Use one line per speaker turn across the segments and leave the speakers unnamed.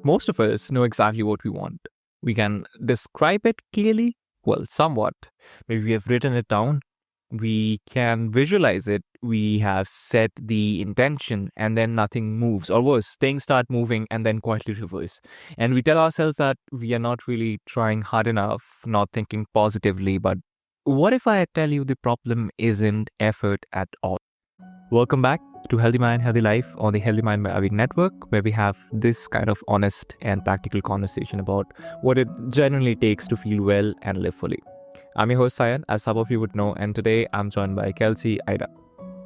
Most of us know exactly what we want. We can describe it clearly, well, somewhat. Maybe we have written it down. We can visualize it. We have set the intention, and then nothing moves. Or worse, things start moving and then quietly reverse. And we tell ourselves that we are not really trying hard enough, not thinking positively. But what if I tell you the problem isn't effort at all? Welcome back to Healthy Mind, Healthy Life on the Healthy Mind by Avi network, where we have this kind of honest and practical conversation about what it genuinely takes to feel well and live fully. I'm your host, Sayan, as some of you would know, and today I'm joined by Kelsey Aida,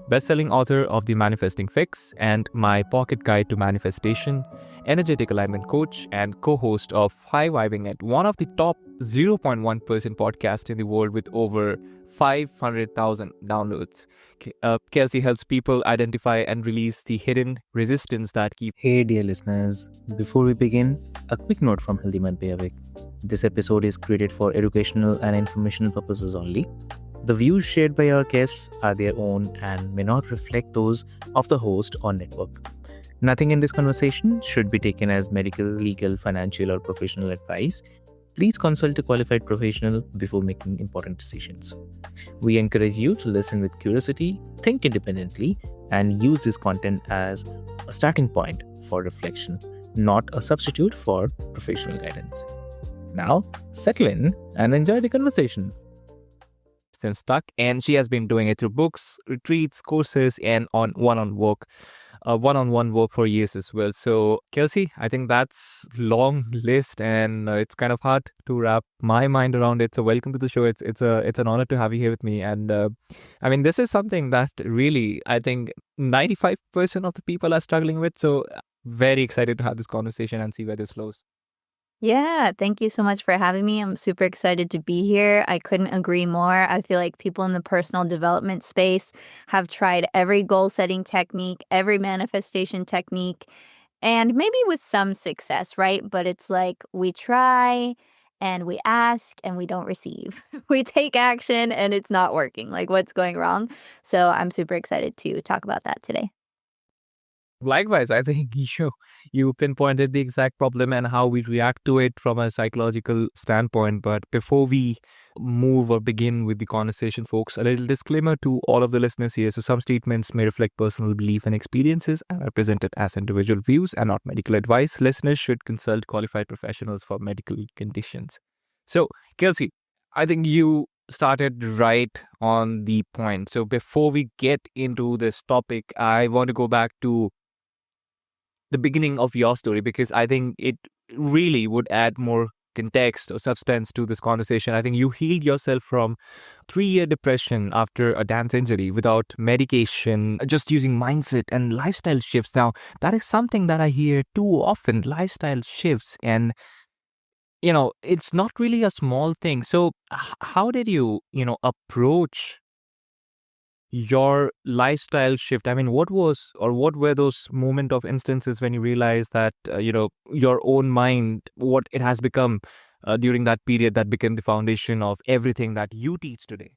best-selling author of The Manifesting Fix and My Pocket Guide to Manifestation, energetic alignment coach, and co-host of High Vibing at one of the top 0.1% podcasts in the world with over 500,000 downloads. Kelsey helps people identify and release the hidden resistance that keep.
Hey, dear listeners, before we begin, a quick note from Healthy Mind by Avik. This episode is created for educational and informational purposes only. The views shared by our guests are their own and may not reflect those of the host or network. Nothing in this conversation should be taken as medical, legal, financial, or professional advice. Please consult a qualified professional before making important decisions. We encourage you to listen with curiosity, think independently, and use this content as a starting point for reflection, not a substitute for professional guidance. Now, settle in and enjoy the conversation.
And stuck, and she has been doing it through books, retreats, courses, and on one-on-one work for years as well. So Kelsey, I think that's long list, and it's kind of hard to wrap my mind around it. So welcome to the show. It's an honor to have you here with me. And I mean, this is something that really I think 95% of the people are struggling with. So very excited to have this conversation and see where this flows.
Yeah, thank you so much for having me. I'm super excited to be here. I couldn't agree more. I feel like people in the personal development space have tried every goal setting technique, every manifestation technique, and maybe with some success, right? But it's like we try and we ask and we don't receive. We take action and it's not working. Like, what's going wrong? So I'm super excited to talk about that today.
Likewise, I think you pinpointed the exact problem and how we react to it from a psychological standpoint. But before we move or begin with the conversation, folks, a little disclaimer to all of the listeners here. So some statements may reflect personal belief and experiences and are presented as individual views and not medical advice. Listeners should consult qualified professionals for medical conditions. So, Kelsey, I think you started right on the point. So before we get into this topic, I want to go back to the beginning of your story, because I think it really would add more context or substance to this conversation. I think you healed yourself from 3-year depression after a dance injury without medication, just using mindset and lifestyle shifts. Now, that is something that I hear too often, lifestyle shifts. And, it's not really a small thing. So how did you, approach your lifestyle shift? I mean, what were those moment of instances when you realized that, your own mind, what it has become during that period that became the foundation of everything that you teach today?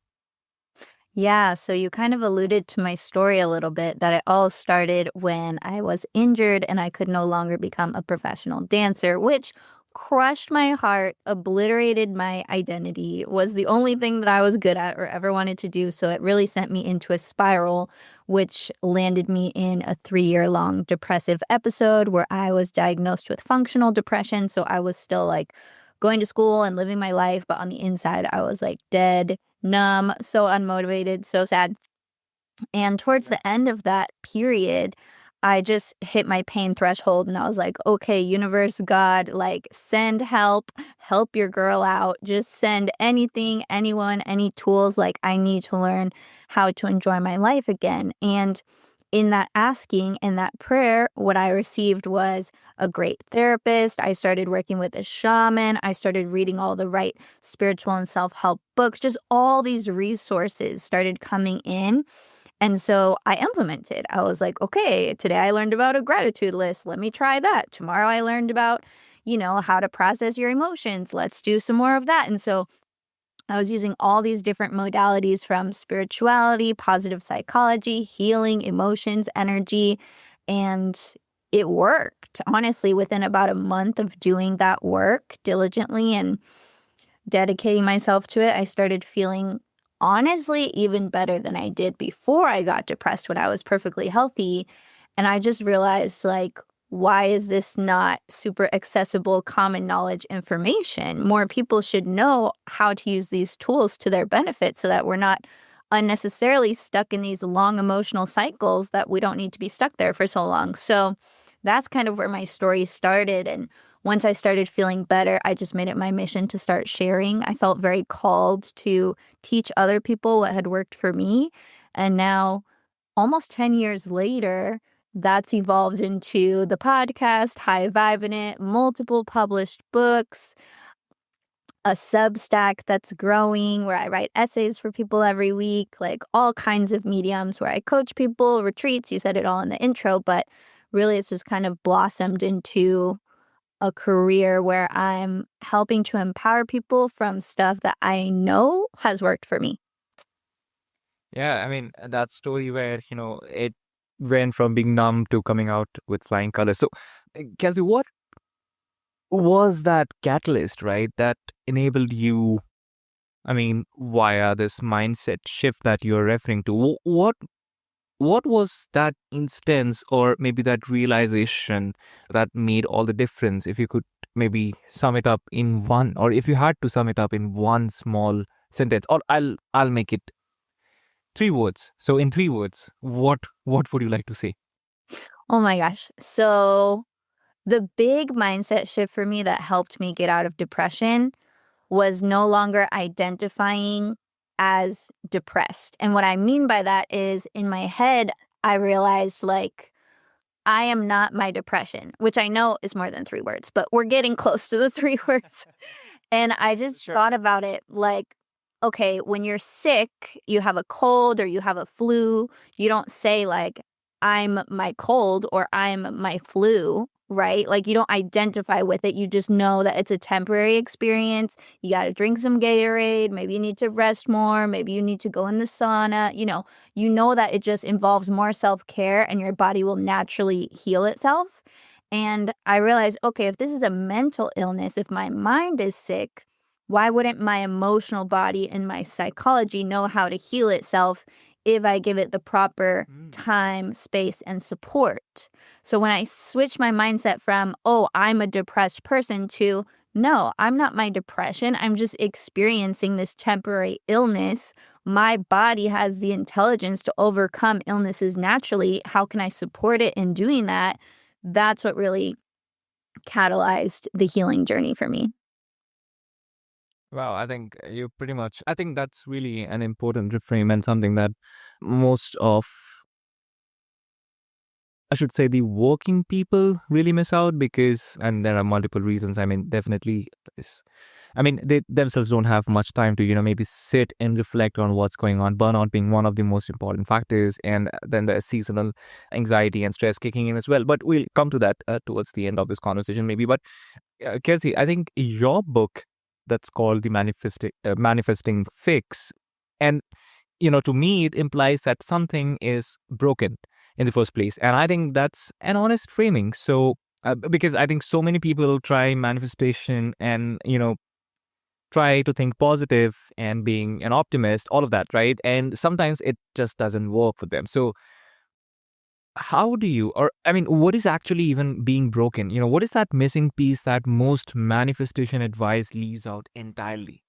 Yeah, so you kind of alluded to my story a little bit that it all started when I was injured and I could no longer become a professional dancer, which crushed my heart, obliterated my identity, was the only thing that I was good at or ever wanted to do. So it really sent me into a spiral, which landed me in a 3-year-long depressive episode where I was diagnosed with functional depression. So I was still like going to school and living my life, but on the inside, I was like dead, numb, so unmotivated, so sad. And towards the end of that period, I just hit my pain threshold and I was like, okay, universe, God, like send help, help your girl out. Just send anything, anyone, any tools. Like I need to learn how to enjoy my life again. And in that asking and that prayer, what I received was a great therapist. I started working with a shaman. I started reading all the right spiritual and self-help books. Just all these resources started coming in. And so I implemented. I was like, okay, today I learned about a gratitude list. Let me try that. Tomorrow I learned about, how to process your emotions. Let's do some more of that. And so I was using all these different modalities from spirituality, positive psychology, healing, emotions, energy. And it worked. Honestly, within about a month of doing that work diligently and dedicating myself to it, I started feeling honestly even better than I did before I got depressed when I was perfectly healthy. And I just realized, like, why is this not super accessible, common knowledge information? More people should know how to use these tools to their benefit so that we're not unnecessarily stuck in these long emotional cycles that we don't need to be stuck there for so long. So that's kind of where my story started. And once I started feeling better, I just made it my mission to start sharing. I felt very called to teach other people what had worked for me. And now, almost 10 years later, that's evolved into the podcast, High Vibe in It, multiple published books, a Substack that's growing where I write essays for people every week, like all kinds of mediums where I coach people, retreats. You said it all in the intro, but really it's just kind of blossomed into a career where I'm helping to empower people from stuff that I know has worked for me.
Yeah, I mean, that story where, it went from being numb to coming out with flying colors. So, Kelsey, what was that catalyst, right, that enabled you, I mean, via this mindset shift that you're referring to? What was that instance or maybe that realization that made all the difference? If you could maybe sum it up in one, or if you had to sum it up in one small sentence, or I'll make it 3 words. So in 3 words, what would you like to say?
Oh my gosh. So, the big mindset shift for me that helped me get out of depression was no longer identifying as depressed. And what I mean by that is in my head, I realized like I am not my depression, which I know is more than 3 words, but we're getting close to the 3 words. And I just
Sure.
thought about it like, okay, when you're sick, you have a cold or you have a flu, you don't say like, I'm my cold or I'm my flu, right? Like you don't identify with it. You just know that it's a temporary experience. You got to drink some Gatorade. Maybe you need to rest more. Maybe you need to go in the sauna. You know that it just involves more self-care and your body will naturally heal itself. And I realized, okay, if this is a mental illness, if my mind is sick, why wouldn't my emotional body and my psychology know how to heal itself if I give it the proper time, space, and support? So when I switch my mindset from, oh, I'm a depressed person to, no, I'm not my depression. I'm just experiencing this temporary illness. My body has the intelligence to overcome illnesses naturally. How can I support it in doing that? That's what really catalyzed the healing journey for me.
Wow, I think that's really an important reframe and something that most of, I should say, the working people really miss out because, and there are multiple reasons. I mean, definitely this. I mean, they themselves don't have much time to, maybe sit and reflect on what's going on. Burnout being one of the most important factors, and then the seasonal anxiety and stress kicking in as well. But we'll come to that towards the end of this conversation, maybe. But Kelsey, I think your book that's called the Manifesting Fix, and to me, it implies that something is broken in the first place. And I think that's an honest framing. So, because I think so many people try manifestation and, try to think positive and being an optimist, all of that, right? And sometimes it just doesn't work for them. So, how do you, or I mean, what is actually even being broken? What is that missing piece that most manifestation advice leaves out entirely?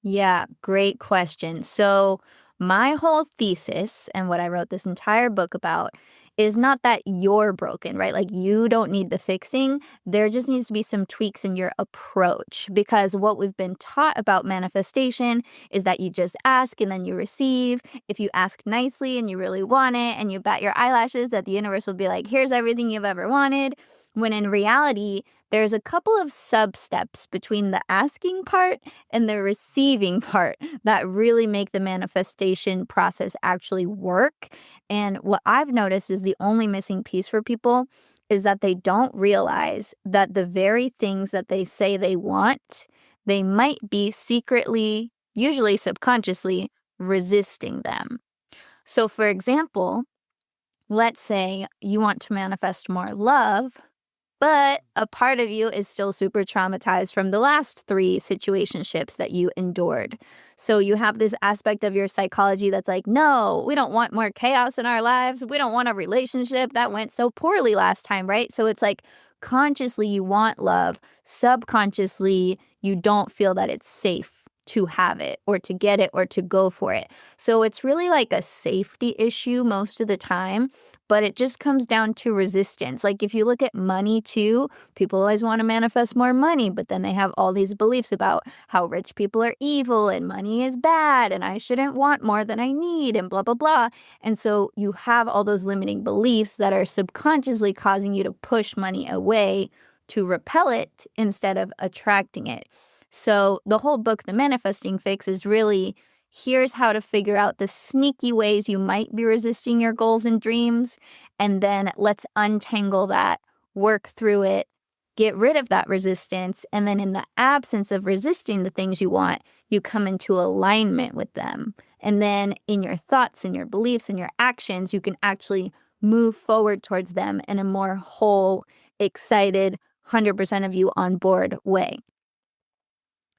Yeah, great question. So, my whole thesis and what I wrote this entire book about is not that you're broken, right? Like, you don't need the fixing. There just needs to be some tweaks in your approach because what we've been taught about manifestation is that you just ask and then you receive. If you ask nicely and you really want it and you bat your eyelashes, that the universe will be like, here's everything you've ever wanted. When in reality, there's a couple of sub steps between the asking part and the receiving part that really make the manifestation process actually work. And what I've noticed is the only missing piece for people is that they don't realize that the very things that they say they want, they might be secretly, usually subconsciously, resisting them. So, for example, let's say you want to manifest more love, but a part of you is still super traumatized from the last 3 situationships that you endured. So you have this aspect of your psychology that's like, no, we don't want more chaos in our lives. We don't want a relationship that went so poorly last time, right? So it's like consciously you want love, subconsciously you don't feel that it's safe to have it or to get it or to go for it. So it's really like a safety issue most of the time, but it just comes down to resistance. Like if you look at money too, people always want to manifest more money, but then they have all these beliefs about how rich people are evil and money is bad and I shouldn't want more than I need and blah, blah, blah. And so you have all those limiting beliefs that are subconsciously causing you to push money away to repel it instead of attracting it. So the whole book, The Manifesting Fix, is really here's how to figure out the sneaky ways you might be resisting your goals and dreams. And then let's untangle that, work through it, get rid of that resistance. And then in the absence of resisting the things you want, you come into alignment with them. And then in your thoughts and your beliefs and your actions, you can actually move forward towards them in a more whole, excited, 100% of you on board way.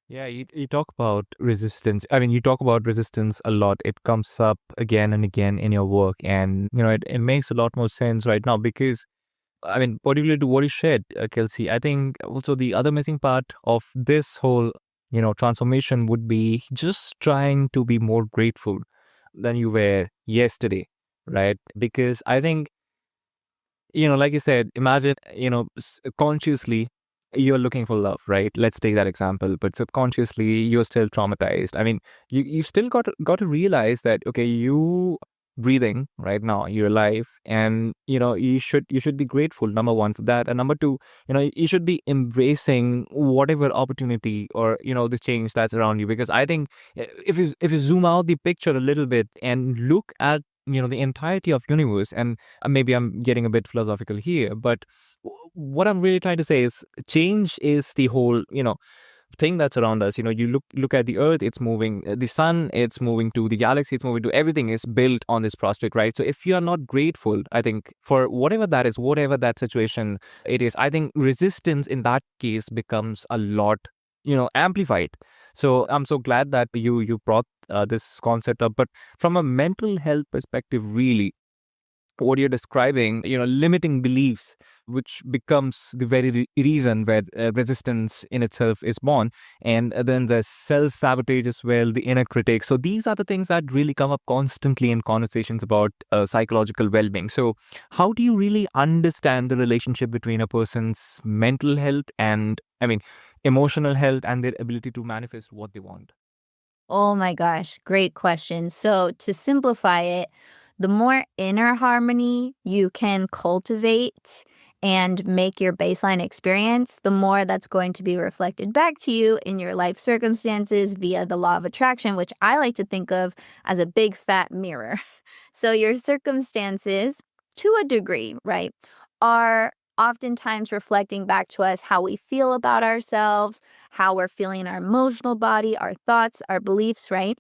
Yeah, you talk about resistance. I mean, you talk about resistance a lot. It comes up again and again in your work. And, it makes a lot more sense right now because, I mean, particularly to what you shared, Kelsey, I think also the other missing part of this whole, transformation would be just trying to be more grateful than you were yesterday, right? Because I think like you said, imagine, consciously you're looking for love, right? Let's take that example. But subconsciously, you're still traumatized. I mean, you've still got to realize that, okay, you breathing right now, you're alive, and you should be grateful, number one, for that, and number two, you should be embracing whatever opportunity or the change that's around you. Because I think if you zoom out the picture a little bit and look at the entirety of universe, and maybe I'm getting a bit philosophical here, but what I'm really trying to say is change is the whole, thing that's around us. You look at the earth, it's moving, the sun, it's moving to the galaxy, it's moving to everything is built on this prospect, right? So if you are not grateful, I think, for whatever that is, whatever that situation it is, I think resistance in that case becomes a lot, amplified. So I'm so glad that you brought this concept up. But from a mental health perspective, really, what you're describing, limiting beliefs, which becomes the very reason where resistance in itself is born. And then the self-sabotage as well, the inner critic. So these are the things that really come up constantly in conversations about psychological well-being. So how do you really understand the relationship between a person's mental health and, I mean, emotional health and their ability to manifest what they want?
Oh my gosh, great question. So, to simplify it, the more inner harmony you can cultivate and make your baseline experience, the more that's going to be reflected back to you in your life circumstances via the law of attraction, which I like to think of as a big fat mirror. So, your circumstances, to a degree, right, are oftentimes reflecting back to us how we feel about ourselves, how we're feeling our emotional body, our thoughts, our beliefs, right?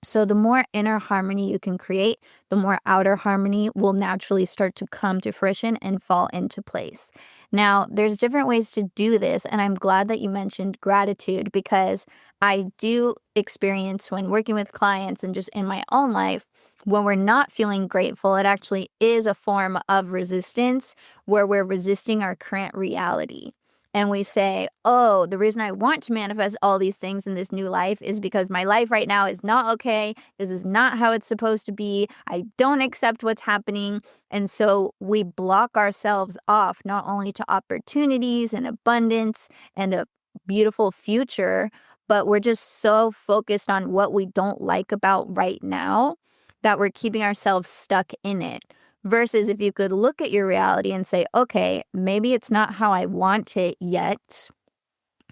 So, the more inner harmony you can create, the more outer harmony will naturally start to come to fruition and fall into place. Now, there's different ways to do this, and I'm glad that you mentioned gratitude because I do experience when working with clients and just in my own life, when we're not feeling grateful, it actually is a form of resistance where we're resisting our current reality and we say, oh, the reason I want to manifest all these things in this new life is because my life right now is not okay. This is not how it's supposed to be. I don't accept what's happening. And so we block ourselves off not only to opportunities and abundance and a beautiful future, but we're just so focused on what we don't like about right now that we're keeping ourselves stuck in it. Versus if you could look at your reality and say, okay, maybe it's not how I want it yet.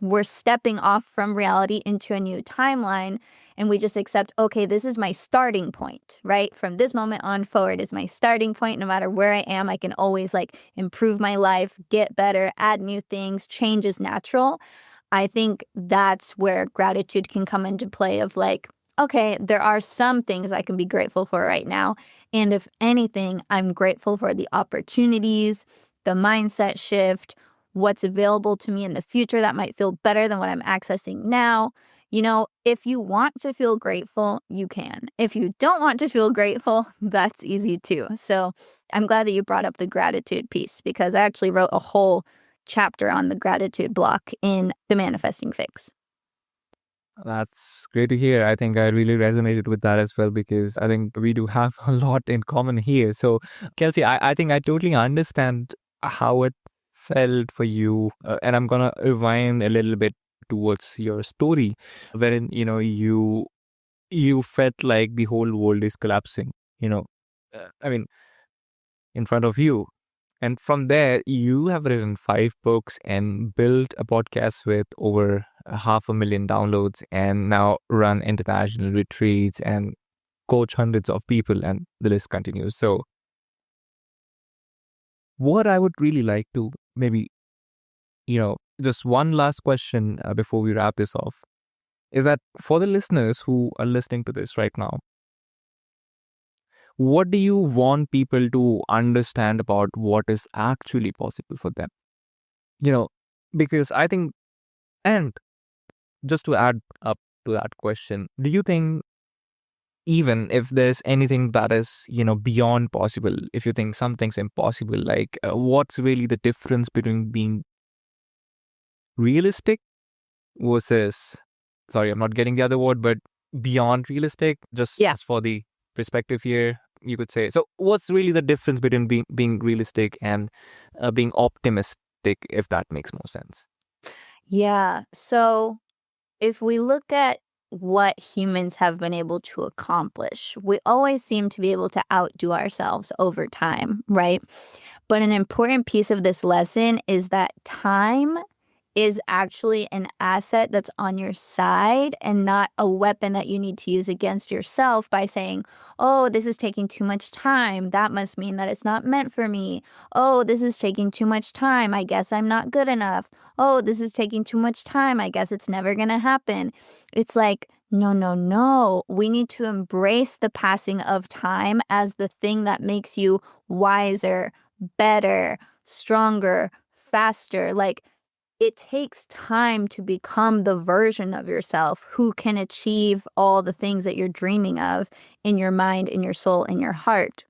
We're stepping off from reality into a new timeline and we just accept, okay, this is my starting point, right? From this moment on forward is my starting point. No matter where I am, I can always improve my life, get better, add new things, change is natural. I think that's where gratitude can come into play of okay, there are some things I can be grateful for right now. And if anything, I'm grateful for the opportunities, the mindset shift, what's available to me in the future that might feel better than what I'm accessing now. If you want to feel grateful, you can. If you don't want to feel grateful, that's easy too. So I'm glad that you brought up the gratitude piece because I actually wrote a whole chapter on the gratitude block in the Manifesting Fix.
That's great to hear. I think I really resonated with that as well because I think we do have a lot in common here. So, Kelsey, I think I totally understand how it felt for you. And I'm going to rewind a little bit towards your story, wherein, you felt like the whole world is collapsing, I mean, in front of you. And from there, you have written 5 books and built a podcast with over 500,000 downloads and now run international retreats and coach hundreds of people, and the list continues. So, what I would really like to maybe, just one last question before we wrap this off is that for the listeners who are listening to this right now, what do you want people to understand about what is actually possible for them? You know, because I think, and just to add up to that question, do you think even if there's anything that is, beyond possible, if you think something's impossible, like what's really the difference between being realistic versus, sorry, I'm not getting the other word, but beyond realistic, just
Yeah.
as for the perspective here, you could say. So what's really the difference between being realistic and being optimistic, if that makes more sense?
Yeah. So if we look at what humans have been able to accomplish, we always seem to be able to outdo ourselves over time, right? But an important piece of this lesson is that time is actually an asset that's on your side and not a weapon that you need to use against yourself by saying, oh, this is taking too much time. That must mean that it's not meant for me. Oh, this is taking too much time. I guess I'm not good enough. Oh, this is taking too much time. I guess it's never going to happen. It's like, no, no, no. We need to embrace the passing of time as the thing that makes you wiser, better, stronger, faster. Like, it takes time to become the version of yourself who can achieve all the things that you're dreaming of in your mind, in your soul, in your heart.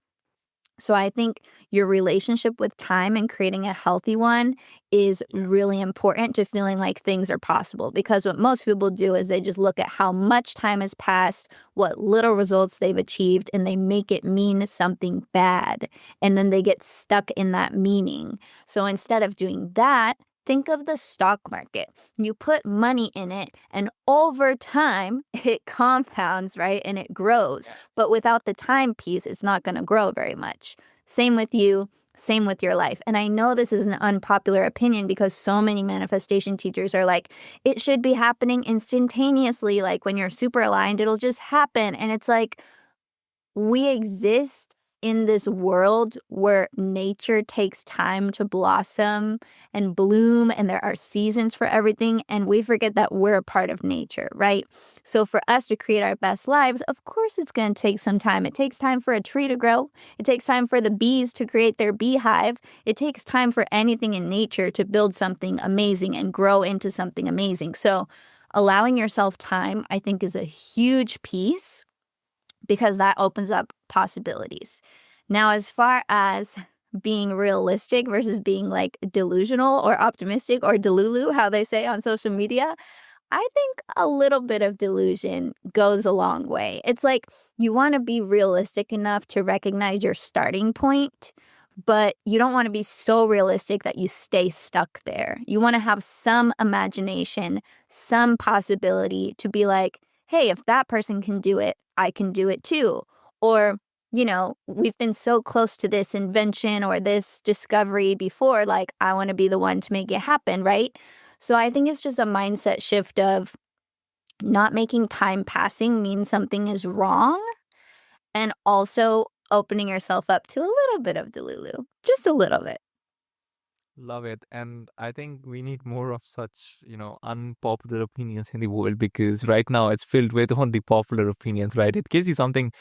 So I think your relationship with time and creating a healthy one is really important to feeling like things are possible. Because what most people do is they just look at how much time has passed, what little results they've achieved, and they make it mean something bad. And then they get stuck in that meaning. So instead of doing that, think of the stock market. You put money in it, and over time, it compounds, right? And it grows. But without the time piece, it's not going to grow very much. Same with you, same with your life. And I know this is an unpopular opinion because so many manifestation teachers are like, it should be happening instantaneously. Like when you're super aligned, it'll just happen. And it's like, we exist in this world where nature takes time to blossom and bloom, and there are seasons for everything, and we forget that we're a part of nature, right? So for us to create our best lives, of course it's going to take some time. It takes time for a tree to grow. It takes time for the bees to create their beehive. It takes time for anything in nature to build something amazing and grow into something amazing. So allowing yourself time, I think, is a huge piece because that opens up possibilities. Now, as far as being realistic versus being like delusional or optimistic or delulu, how they say on social media, I think a little bit of delusion goes a long way. It's like you want to be realistic enough to recognize your starting point, but you don't want to be so realistic that you stay stuck there. You want to have some imagination, some possibility to be like, hey, if that person can do it, I can do it too. Or, we've been so close to this invention or this discovery before, like, I want to be the one to make it happen, right? So I think it's just a mindset shift of not making time passing mean something is wrong, and also opening yourself up to a little bit of delulu, just a little bit.
Love it. And I think we need more of such, unpopular opinions in the world, because right now it's filled with only popular opinions, right? It gives you something,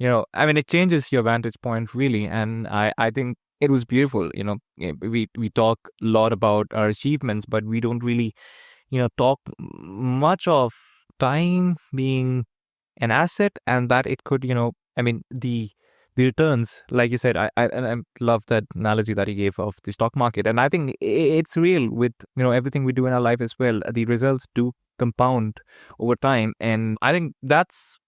I mean, it changes your vantage point really. And I think it was beautiful. We talk a lot about our achievements, but we don't really, talk much of time being an asset, and that it could, I mean, the returns, like you said, I love that analogy that you gave of the stock market, and I think it's real with everything we do in our life as well. The results do compound over time, and I think that's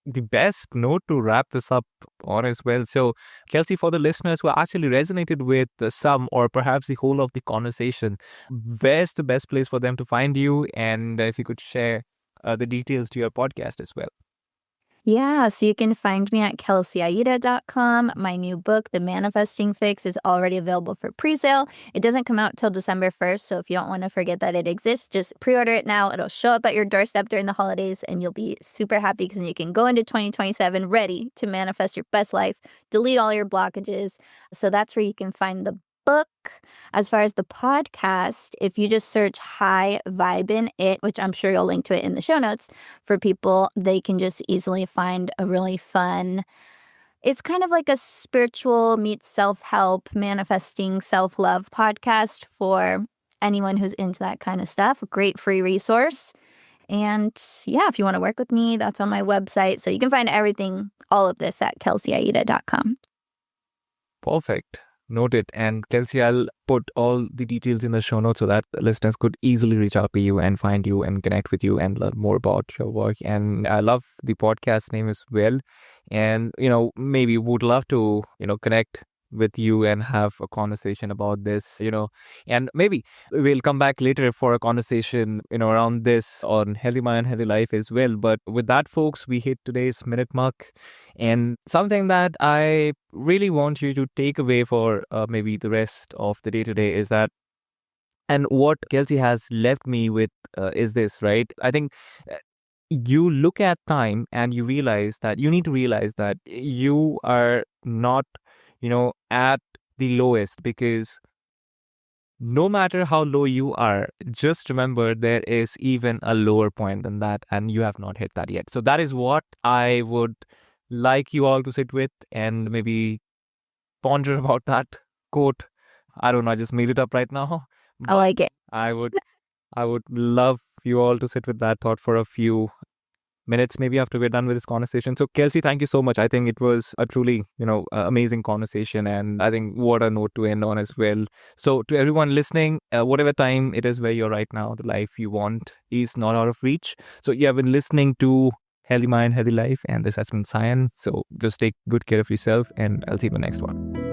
the best note to wrap this up on as well. So, Kelsey, for the listeners who actually resonated with some or perhaps the whole of the conversation, where's the best place for them to find you? And if you could share the details to your podcast as well.
Yeah, so you can find me at KelseyAida.com. My new book, The Manifesting Fix, is already available for pre-sale. It doesn't come out till December 1st, so if you don't want to forget that it exists, just pre-order it now. It'll show up at your doorstep during the holidays, and you'll be super happy because then you can go into 2027 ready to manifest your best life, delete all your blockages. So that's where you can find the book. As far as the podcast, if you just search High Vibin' It, which I'm sure you'll link to it in the show notes for people, they can just easily find a really fun, it's kind of like a spiritual meets self-help, manifesting self-love podcast for anyone who's into that kind of stuff. A great free resource. And yeah, if you want to work with me, that's on my website. So you can find everything, all of this at KelseyAida.com.
Perfect. Noted. And Kelsey, I'll put all the details in the show notes so that the listeners could easily reach out to you and find you and connect with you and learn more about your work. And I love the podcast name as well. And, maybe would love to, connect with you and have a conversation about this, and maybe we'll come back later for a conversation, around this on Healthy Mind, Healthy Life as well. But with that, folks, we hit today's minute mark. And something that I really want you to take away for maybe the rest of the day today is that, and what Kelsey has left me with is this, right? I think you look at time and you realize that you need to realize that you are not, at the lowest, because no matter how low you are, just remember there is even a lower point than that, and you have not hit that yet. So that is what I would like you all to sit with and maybe ponder about that quote. I don't know, I just made it up right now.
I like it.
I would love you all to sit with that thought for a few minutes, maybe after we're done with this conversation. So, Kelsey, thank you so much. I think it was a truly, amazing conversation, and I think what a note to end on as well. So, to everyone listening, whatever time it is where you're right now, the life you want is not out of reach. So, you have been listening to Healthy Mind, Healthy Life, and this has been Cyan. So, just take good care of yourself, and I'll see you in the next one.